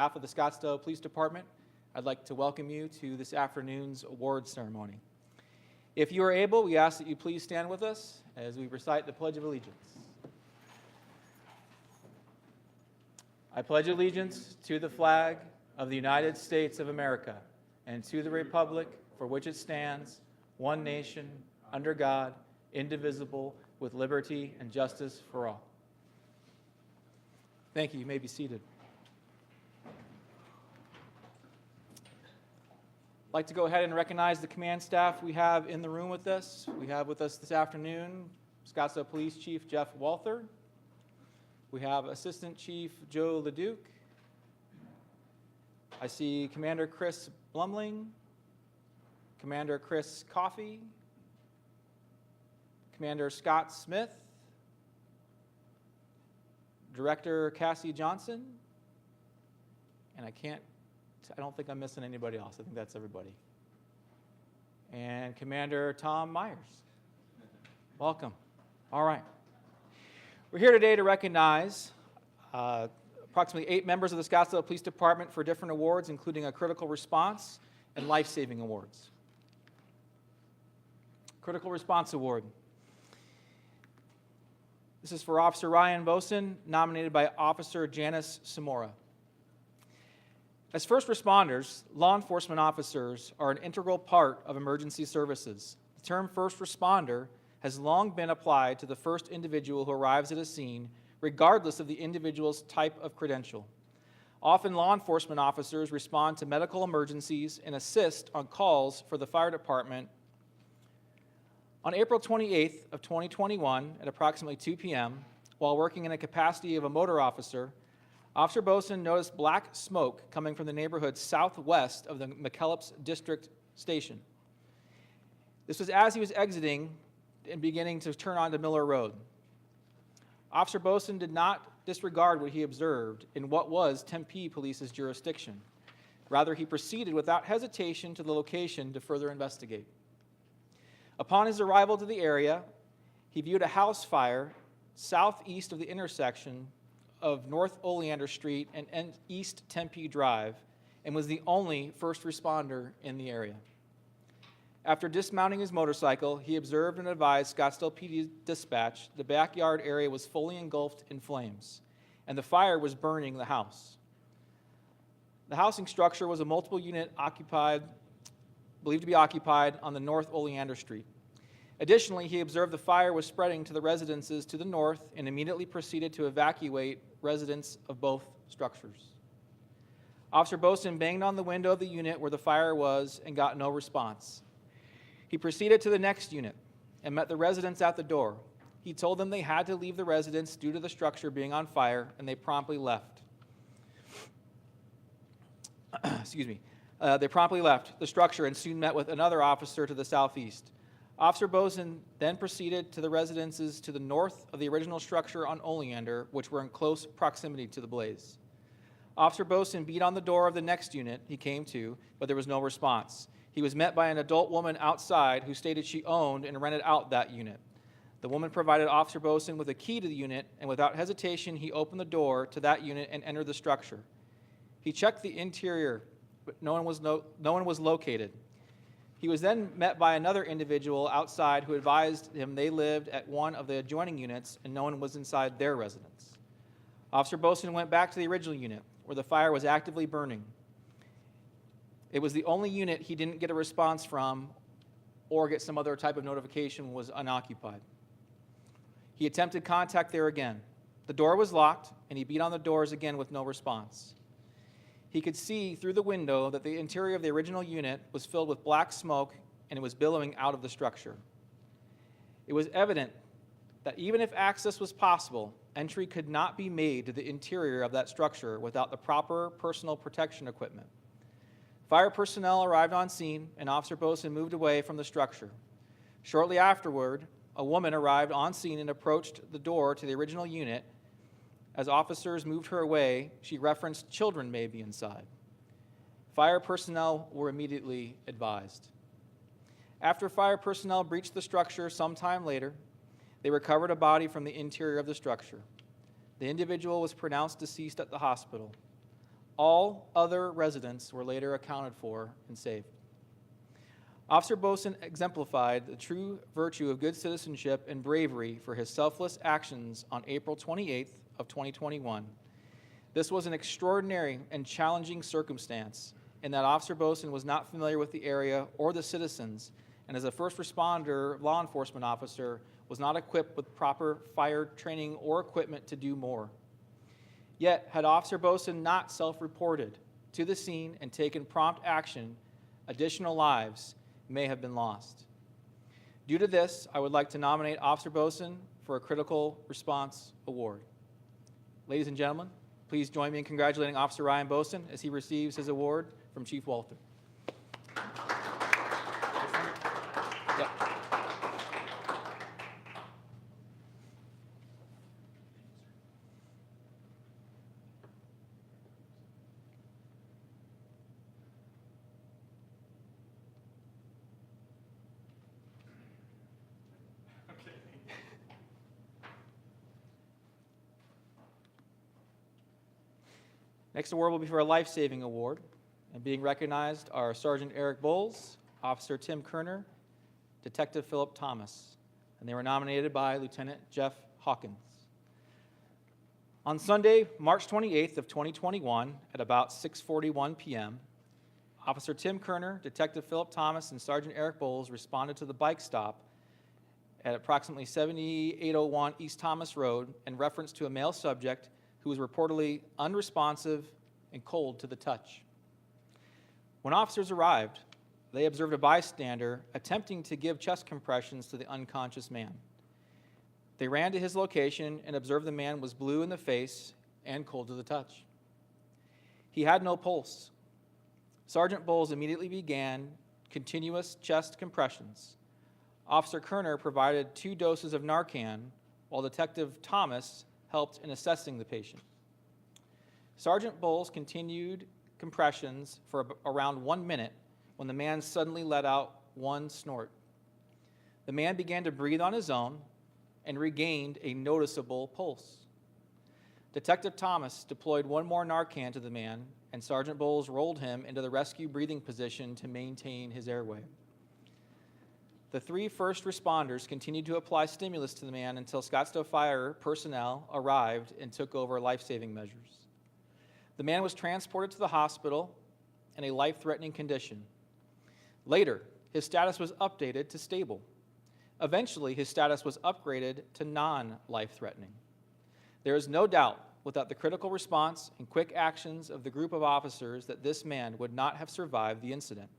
behalf of the Scottsdale Police Department, I'd like to welcome you to this afternoon's awards ceremony. If you are able, we ask that you please stand with us as we recite the Pledge of Allegiance. I pledge allegiance to the flag of the United States of America and to the republic for which it stands, one nation, under God, indivisible, with liberty and justice for all. Thank you. You may be seated. I'd like to go ahead and recognize the command staff we have in the room with us. We have with us this afternoon Scottsdale Police Chief Jeff Walther. We have Assistant Chief Joe Leduc. I see Commander Chris Blumling, Commander Chris Coffey, Commander Scott Smith, Director Cassie Johnson, and I don't think I'm missing anybody else. I think that's everybody. And Commander Tom Myers. Welcome. All right. We're here today to recognize approximately 8 members of the Scottsdale Police Department for different awards, including a Critical Response and Life-Saving Awards. Critical Response Award. This is for Officer Ryan Boson, nominated by Officer Janice Samora. As first responders, law enforcement officers are an integral part of emergency services. The term first responder has long been applied to the first individual who arrives at a scene, regardless of the individual's type of credential. Often, law enforcement officers respond to medical emergencies and assist on calls for the fire department. On April 28th of 2021, at approximately 2 p.m., while working in a capacity of a motor officer, Officer Boson noticed black smoke coming from the neighborhood southwest of the McKellips District Station. This was as he was exiting and beginning to turn onto Miller Road. Officer Boson did not disregard what he observed in what was Tempe Police's jurisdiction. Rather, he proceeded without hesitation to the location to further investigate. Upon his arrival to the area, he viewed a house fire southeast of the intersection of North Oleander Street and East Tempe Drive, and was the only first responder in the area. After dismounting his motorcycle, he observed and advised Scottsdale PD dispatch the backyard area was fully engulfed in flames, and the fire was burning the house. The housing structure was a multiple unit believed to be occupied on the North Oleander Street. Additionally, he observed the fire was spreading to the residences to the north and immediately proceeded to evacuate residents of both structures. Officer Boson banged on the window of the unit where the fire was and got no response. He proceeded to the next unit and met the residents at the door. He told them they had to leave the residence due to the structure being on fire, and they promptly left. They promptly left the structure and soon met with another officer to the southeast. Officer Boson then proceeded to the residences to the north of the original structure on Oleander, which were in close proximity to the blaze. Officer Boson beat on the door of the next unit he came to, but there was no response. He was met by an adult woman outside who stated she owned and rented out that unit. The woman provided Officer Boson with a key to the unit, and without hesitation, he opened the door to that unit and entered the structure. He checked the interior, but no one was located. He was then met by another individual outside who advised him they lived at one of the adjoining units and no one was inside their residence. Officer Boson went back to the original unit where the fire was actively burning. It was the only unit he didn't get a response from or get some other type of notification was unoccupied. He attempted contact there again. The door was locked and he beat on the doors again with no response. He could see through the window that the interior of the original unit was filled with black smoke and it was billowing out of the structure. It was evident that even if access was possible, entry could not be made to the interior of that structure without the proper personal protection equipment. Fire personnel arrived on scene and Officer Boson moved away from the structure. Shortly afterward, a woman arrived on scene and approached the door to the original unit. As officers moved her away, she referenced children may be inside. Fire personnel were immediately advised. After fire personnel breached the structure sometime later, they recovered a body from the interior of the structure. The individual was pronounced deceased at the hospital. All other residents were later accounted for and saved. Officer Boson exemplified the true virtue of good citizenship and bravery for his selfless actions on April 28th of 2021. This was an extraordinary and challenging circumstance in that Officer Boson was not familiar with the area or the citizens, and as a first responder law enforcement officer was not equipped with proper fire training or equipment to do more. Yet, had Officer Boson not self-reported to the scene and taken prompt action, additional lives may have been lost. Due to this, I would like to nominate Officer Boson for a Critical Response Award. Ladies and gentlemen, please join me in congratulating Officer Ryan Boson as he receives his award from Chief Walter. Yep. Next award will be for a life-saving award, and being recognized are Sergeant Eric Bowles, Officer Tim Kerner, Detective Philip Thomas, and they were nominated by Lieutenant Jeff Hawkins. On Sunday, March 28th of 2021, at about 6:41 p.m., Officer Tim Kerner, Detective Philip Thomas, and Sergeant Eric Bowles responded to the bike stop at approximately 7801 East Thomas Road in reference to a male subject who was reportedly unresponsive and cold to the touch. When officers arrived, they observed a bystander attempting to give chest compressions to the unconscious man. They ran to his location and observed the man was blue in the face and cold to the touch. He had no pulse. Sergeant Bowles immediately began continuous chest compressions. Officer Kerner provided 2 doses of Narcan, while Detective Thomas helped in assessing the patient. Sergeant Bowles continued compressions for around 1 minute when the man suddenly let out one snort. The man began to breathe on his own and regained a noticeable pulse. Detective Thomas deployed 1 more Narcan to the man, and Sergeant Bowles rolled him into the rescue breathing position to maintain his airway. The 3 first responders continued to apply stimulus to the man until Scottsdale Fire personnel arrived and took over life-saving measures. The man was transported to the hospital in a life-threatening condition. Later, his status was updated to stable. Eventually, his status was upgraded to non-life-threatening. There is no doubt, without the critical response and quick actions of the group of officers, that this man would not have survived the incident.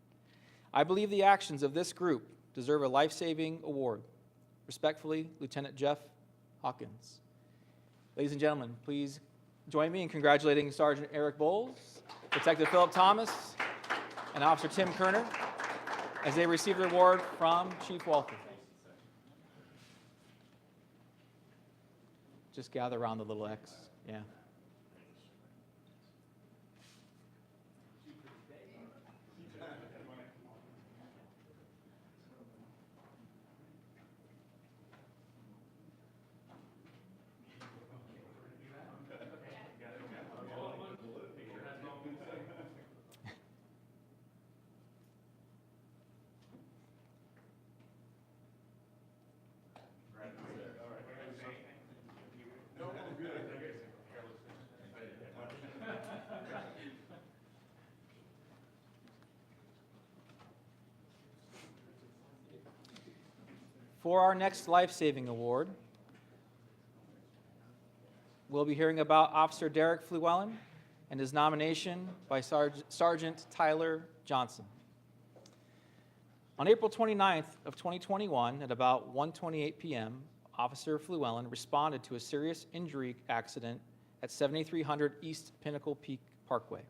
I believe the actions of this group deserve a life-saving award. Respectfully, Lieutenant Jeff Hawkins. Ladies and gentlemen, please join me in congratulating Sergeant Eric Bowles, Detective Philip Thomas, and Officer Tim Kerner as they receive the award from Chief Walter. Just gather around the little X. Yeah. For our next life-saving award, we'll be hearing about Officer Derek Flewellen and his nomination by Sergeant Tyler Johnson. On April 29th of 2021, at about 1:28 p.m., Officer Flewellen responded to a serious injury accident at 7300 East Pinnacle Peak Parkway.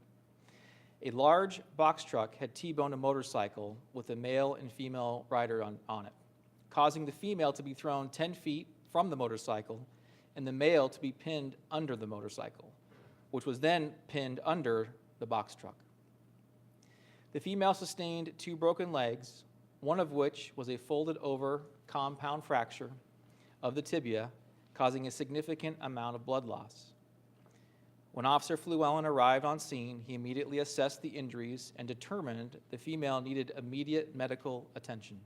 A large box truck had T-boned a motorcycle with a male and female rider on it, causing the female to be thrown 10 feet from the motorcycle and the male to be pinned under the motorcycle, which was then pinned under the box truck. The female sustained 2 broken legs, one of which was a folded over compound fracture of the tibia, causing a significant amount of blood loss. When Officer Flewellen arrived on scene, he immediately assessed the injuries and determined the female needed immediate medical attention.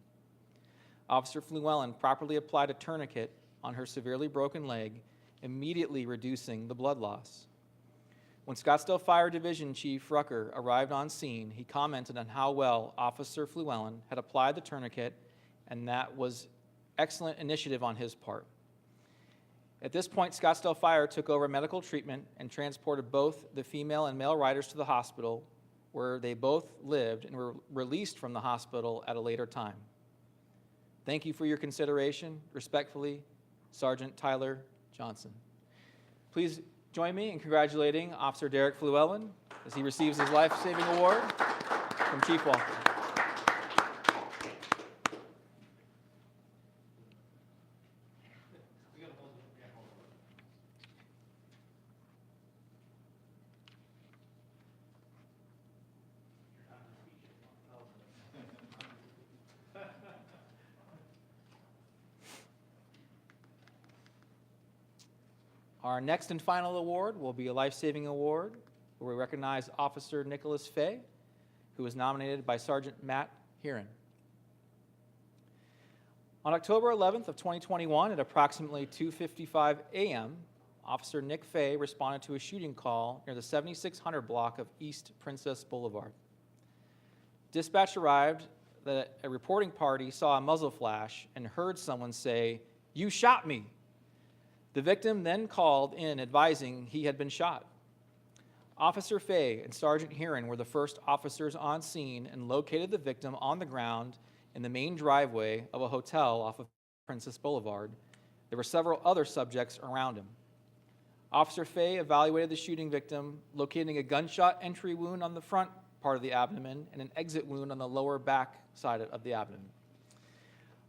Officer Flewellen properly applied a tourniquet on her severely broken leg, immediately reducing the blood loss. When Scottsdale Fire Division Chief Rucker arrived on scene, he commented on how well Officer Flewellen had applied the tourniquet, and that was excellent initiative on his part. At this point, Scottsdale Fire took over medical treatment and transported both the female and male riders to the hospital, where they both lived and were released from the hospital at a later time. Thank you for your consideration. Respectfully, Sergeant Tyler Johnson. Please join me in congratulating Officer Derek Flewellen as he receives his life-saving award from Chief Walker. Our next and final award will be a life-saving award where we recognize Officer Nicholas Fay, who was nominated by Sergeant Matt Heron. On October 11th of 2021 at approximately 2:55 a.m., Officer Nick Fay responded to a shooting call near the 7600 block of East Princess Boulevard. Dispatch arrived that a reporting party saw a muzzle flash and heard someone say, "You shot me." The victim then called in advising he had been shot. Officer Fay and Sergeant Heron were the first officers on scene and located the victim on the ground in the main driveway of a hotel off of Princess Boulevard. There were several other subjects around him. Officer Fay evaluated the shooting victim, locating a gunshot entry wound on the front part of the abdomen and an exit wound on the lower back side of the abdomen.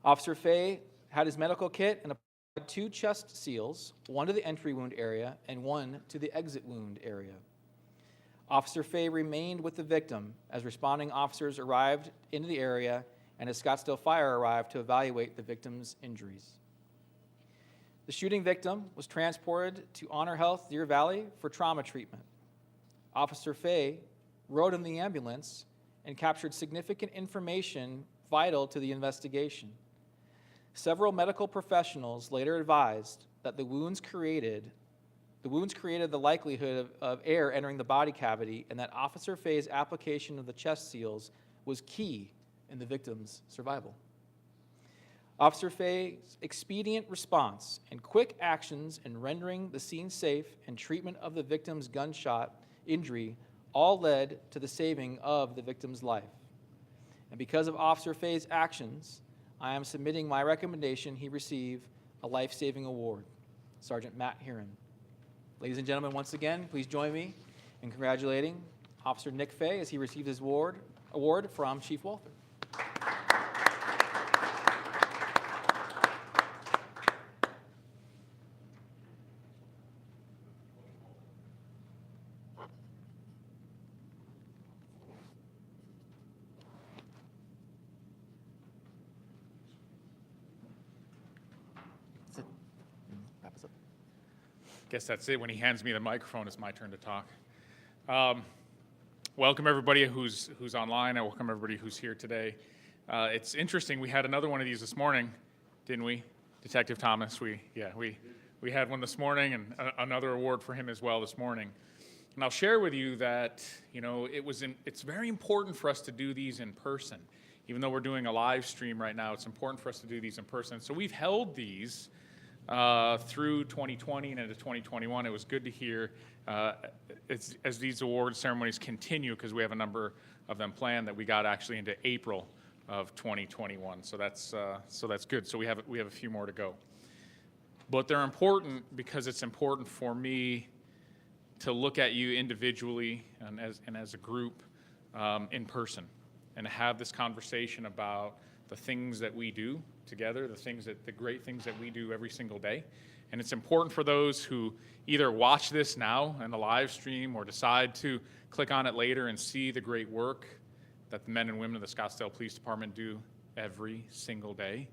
Officer Fay had his medical kit and 2 chest seals, one to the entry wound area and one to the exit wound area. Officer Fay remained with the victim as responding officers arrived into the area and as Scottsdale Fire arrived to evaluate the victim's injuries. The shooting victim was transported to Honor Health Deer Valley for trauma treatment. Officer Fay rode in the ambulance and captured significant information vital to the investigation. Several medical professionals later advised that the wounds created the likelihood of air entering the body cavity, and that Officer Fay's application of the chest seals was key in the victim's survival. Officer Fay's expedient response and quick actions in rendering the scene safe and treatment of the victim's gunshot injury all led to the saving of the victim's life. And because of Officer Fay's actions, I am submitting my recommendation he receive a life-saving award. Sergeant Matt Heron. Ladies and gentlemen, once again, please join me in congratulating Officer Nick Fay as he receives his award from Chief Walther. Guess that's it. When he hands me the microphone, it's my turn to talk. Welcome everybody who's online. I welcome everybody who's here today. It's interesting. We had another one of these this morning, didn't we, Detective Thomas? We had one this morning, and another award for him as well this morning. And I'll share with you that it's very important for us to do these in person. Even though we're doing a live stream right now, it's important for us to do these in person. So we've held these through 2020 and into 2021. It was good to hear as these award ceremonies continue, because we have a number of them planned, that we got actually into April of 2021. So that's good. So we have a few more to go. But they're important because it's important for me to look at you individually and as a group in person, and to have this conversation about the things that we do together, the great things that we do every single day. And it's important for those who either watch this now in the live stream or decide to click on it later and see the great work that the men and women of the Scottsdale Police Department do every single day.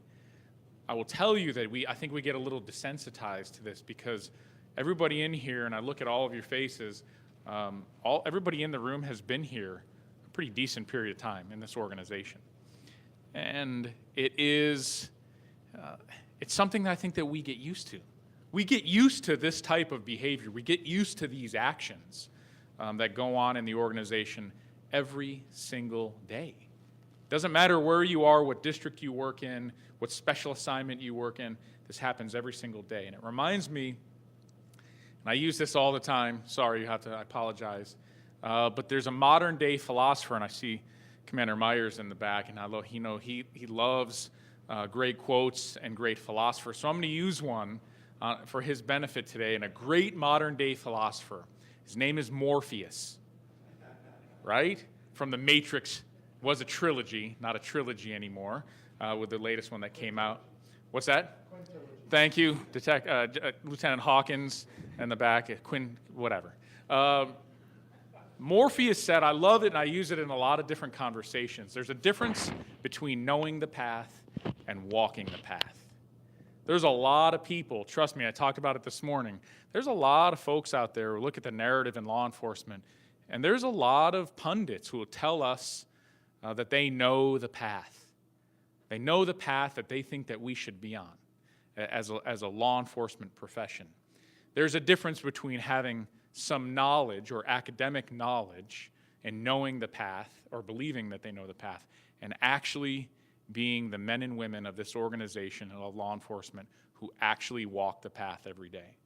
I will tell you that I think we get a little desensitized to this, because everybody in here, and I look at all of your faces, everybody in the room has been here a pretty decent period of time in this organization. And it's something that I think that we get used to. We get used to this type of behavior. We get used to these actions that go on in the organization every single day. Doesn't matter where you are, what district you work in, what special assignment you work in, this happens every single day. And it reminds me, and I use this all the time, sorry, I apologize, but there's a modern day philosopher, and I see Commander Myers in the back, and he loves great quotes and great philosophers. So I'm going to use one for his benefit today, and a great modern day philosopher. His name is Morpheus, right? From the Matrix. Was a trilogy, not a trilogy anymore, with the latest one that came out. What's that? Thank you, Lieutenant Hawkins in the back, Quinn, whatever. Morpheus said, I love it and I use it in a lot of different conversations. There's a difference between knowing the path and walking the path. There's a lot of people, trust me, I talked about it this morning. There's a lot of folks out there who look at the narrative in law enforcement, and there's a lot of pundits who will tell us that they know the path. They know the path that they think that we should be on as a law enforcement profession. There's a difference between having some knowledge or academic knowledge and knowing the path or believing that they know the path and actually being the men and women of this organization of law enforcement who actually walk the path every day.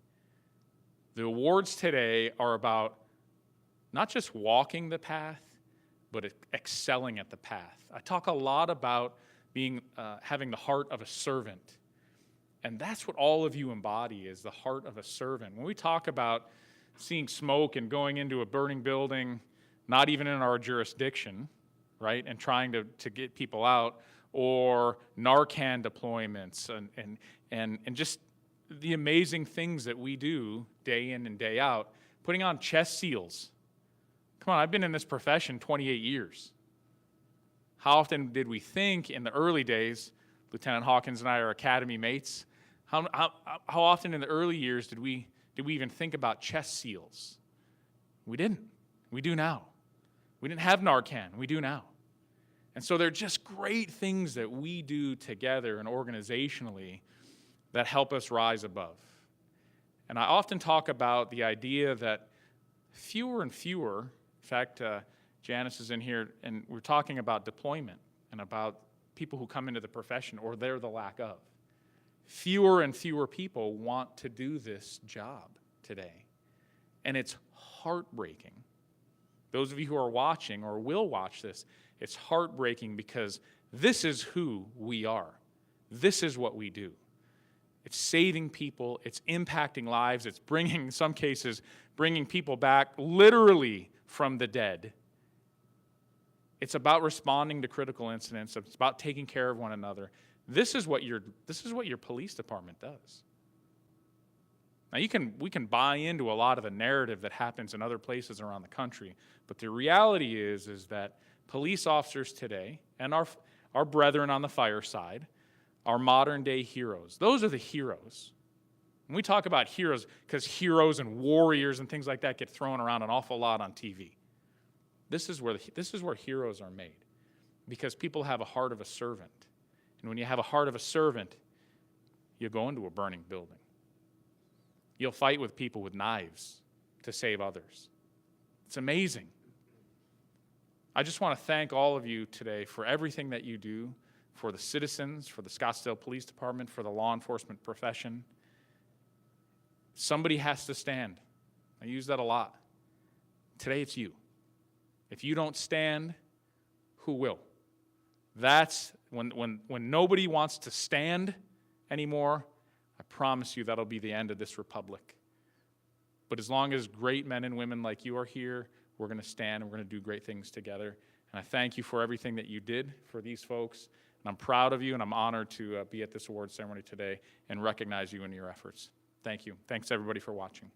The awards today are about not just walking the path, but excelling at the path. I talk a lot about having the heart of a servant. And that's what all of you embody, is the heart of a servant. When we talk about seeing smoke and going into a burning building, not even in our jurisdiction, right, and trying to get people out, or Narcan deployments, and just the amazing things that we do day in and day out, putting on chest seals. Come on, I've been in this profession 28 years. How often did we think in the early days, Lieutenant Hawkins and I are academy mates, how often in the early years did we even think about chest seals? We didn't. We do now. We didn't have Narcan. We do now. And so they're just great things that we do together and organizationally that help us rise above. And I often talk about the idea that fewer and fewer, in fact, Janice is in here, and we're talking about deployment and about people who come into the profession or they're the lack of. Fewer and fewer people want to do this job today. And it's heartbreaking. Those of you who are watching or will watch this, it's heartbreaking because this is who we are. This is what we do. It's saving people, it's impacting lives, it's in some cases, bringing people back literally from the dead. It's about responding to critical incidents. It's about taking care of one another. This is what your police department does. Now we can buy into a lot of the narrative that happens in other places around the country, but the reality is that police officers today and our brethren on the fire side are modern day heroes. Those are the heroes. When we talk about heroes, because heroes and warriors and things like that get thrown around an awful lot on TV. This is where heroes are made, because people have a heart of a servant. And when you have a heart of a servant, you'll go into a burning building. You'll fight with people with knives to save others. It's amazing. I just want to thank all of you today for everything that you do, for the citizens, for the Scottsdale Police Department, for the law enforcement profession. Somebody has to stand. I use that a lot. Today it's you. If you don't stand, who will? That's when nobody wants to stand anymore, I promise you that'll be the end of this republic. But as long as great men and women like you are here, we're going to stand and we're going to do great things together. And I thank you for everything that you did for these folks. And I'm proud of you, and I'm honored to be at this award ceremony today and recognize you in your efforts. Thank you. Thanks, everybody, for watching.